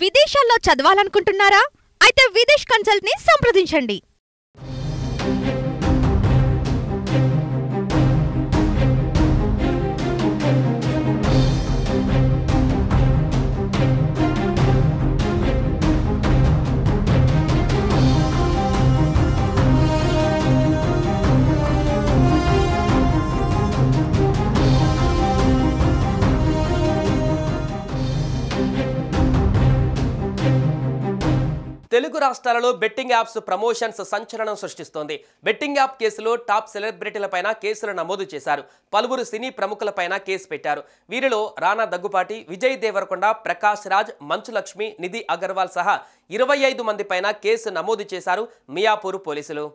విదేశాల్లో చదవాలనుకుంటున్నారా? అయితే విదేశ్ కన్సల్ట్ ని సంప్రదించండి. తెలుగు రాష్ట్రాలలో బెట్టింగ్ యాప్స్ ప్రమోషన్స్ సంచలనం సృష్టిస్తోంది. బెట్టింగ్ యాప్ కేసులో టాప్ సెలబ్రిటీలపైన కేసులు నమోదు చేశారు. పలువురు సినీ ప్రముఖులపైన కేసు పెట్టారు. వీరిలో రానా దగ్గుపాటి, విజయ్ దేవరకొండ, ప్రకాష్ రాజ్, మంచు లక్ష్మి, నిధి అగర్వాల్ సహా 25 మంది పైన కేసు నమోదు చేశారు మియాపూర్ పోలీసులు.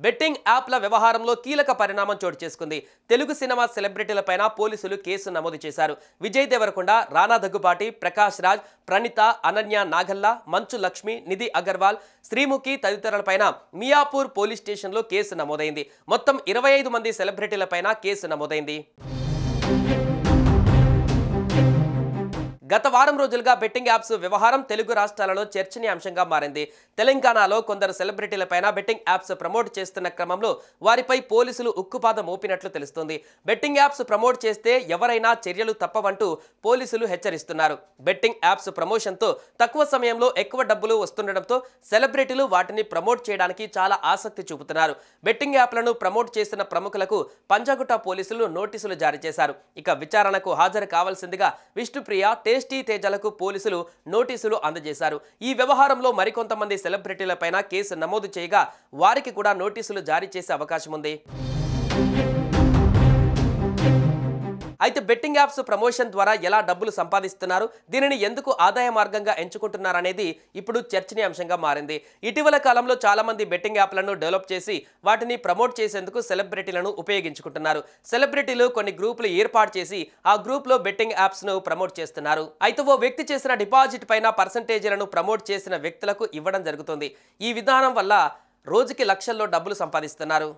బెట్టింగ్ యాప్ల వ్యవహారంలో కీలక పరిణామం చోటు చేసుకుంది. తెలుగు సినిమా సెలబ్రిటీలపైన పోలీసులు కేసు నమోదు చేశారు. విజయ్ దేవరకొండ, రానా దగ్గుపాటి, ప్రకాష్ రాజ్, ప్రణీత, అనన్య నాగల్లా, మంచు లక్ష్మి, నిధి అగర్వాల్, శ్రీముఖి తదితరులపైన మియాపూర్ పోలీస్ స్టేషన్లో కేసు నమోదైంది. మొత్తం 25 మంది సెలబ్రిటీలపైన కేసు నమోదైంది. గత వారం రోజులుగా బెట్టింగ్ యాప్స్ వ్యవహారం తెలుగు రాష్ట్రాలలో చర్చనీయాంశంగా మారింది. తెలంగాణలో కొందరు సెలబ్రిటీలపైన బెట్టింగ్ యాప్స్ ప్రమోట్ చేస్తున్న క్రమంలో వారిపై పోలీసులు ఉక్కుపాదం మోపినట్లు తెలుస్తుంది. బెట్టింగ్ యాప్స్ ప్రమోట్ చేస్తే ఎవరైనా చర్యలు తప్పవంటూ పోలీసులు హెచ్చరిస్తున్నారు. బెట్టింగ్ యాప్స్ ప్రమోషన్తో తక్కువ సమయంలో ఎక్కువ డబ్బులు వస్తుండటంతో సెలబ్రిటీలు వాటిని ప్రమోట్ చేయడానికి చాలా ఆసక్తి చూపుతున్నారు. బెట్టింగ్ యాప్లను ప్రమోట్ చేసిన ప్రముఖులకు పంజాగుట్ట పోలీసులు నోటీసులు జారీ చేశారు. ఇక విచారణకు హాజరు కావాల్సిందిగా విష్ణుప్రియ, టేస్టీ తేజలకు పోలీసులు నోటీసులు అందజేశారు. ఈ వ్యవహారంలో మరికొంతమంది సెలబ్రిటీలపైన కేసు నమోదు చేయగా వారికి కూడా నోటీసులు జారీ చేసే అవకాశం ఉంది. అయితే బెట్టింగ్ యాప్స్ ప్రమోషన్ ద్వారా ఎలా డబ్బులు సంపాదిస్తున్నారు, దీనిని ఎందుకు ఆదాయ మార్గంగా ఎంచుకుంటున్నారనేది ఇప్పుడు చర్చనీయాంశంగా మారింది. ఇటీవల కాలంలో చాలా మంది బెట్టింగ్ యాప్లను డెవలప్ చేసి వాటిని ప్రమోట్ చేసేందుకు సెలబ్రిటీలను ఉపయోగించుకుంటున్నారు. సెలబ్రిటీలు కొన్ని గ్రూపులు ఏర్పాటు చేసి ఆ గ్రూప్లో బెట్టింగ్ యాప్స్ ను ప్రమోట్ చేస్తున్నారు. అయితే ఓ వ్యక్తి చేసిన డిపాజిట్ పైన పర్సంటేజీలను ప్రమోట్ చేసిన వ్యక్తులకు ఇవ్వడం జరుగుతుంది. ఈ విధానం వల్ల రోజుకి లక్షల్లో డబ్బులు సంపాదిస్తున్నారు.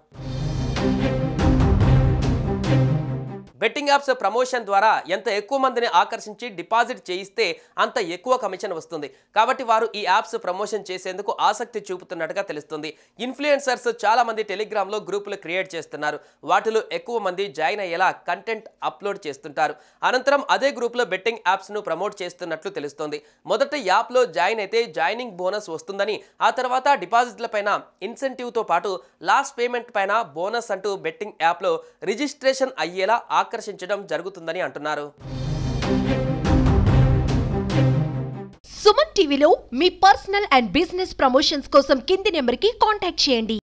బెట్టింగ్ యాప్స్ ప్రమోషన్ ద్వారా ఎంత ఎక్కువ మందిని ఆకర్షించి డిపాజిట్ చేయిస్తే అంత ఎక్కువ కమిషన్ వస్తుంది. కాబట్టి వారు ఈ యాప్స్ ప్రమోషన్ చేసేందుకు ఆసక్తి చూపుతున్నట్టుగా తెలుస్తుంది. ఇన్ఫ్లుయెన్సర్స్ చాలా మంది టెలిగ్రామ్లో గ్రూపులు క్రియేట్ చేస్తున్నారు. వాటిలో ఎక్కువ మంది జాయిన్ అయ్యేలా కంటెంట్ అప్లోడ్ చేస్తుంటారు. అనంతరం అదే గ్రూప్లో బెట్టింగ్ యాప్స్ను ప్రమోట్ చేస్తున్నట్లు తెలుస్తోంది. మొదట యాప్లో జాయిన్ అయితే జాయినింగ్ బోనస్ వస్తుందని, ఆ తర్వాత డిపాజిట్లపైన ఇన్సెంటివ్తో పాటు లాస్ట్ పేమెంట్ పైన బోనస్ అంటూ బెట్టింగ్ యాప్లో రిజిస్ట్రేషన్ అయ్యేలా ఆకర్షించడం జరుగుతుందని అంటున్నారు. సుమన్ టీవీలో మీ పర్సనల్ అండ్ బిజినెస్ ప్రమోషన్స్ కోసం కింది నెంబర్కి కాంటాక్ట్ చేయండి.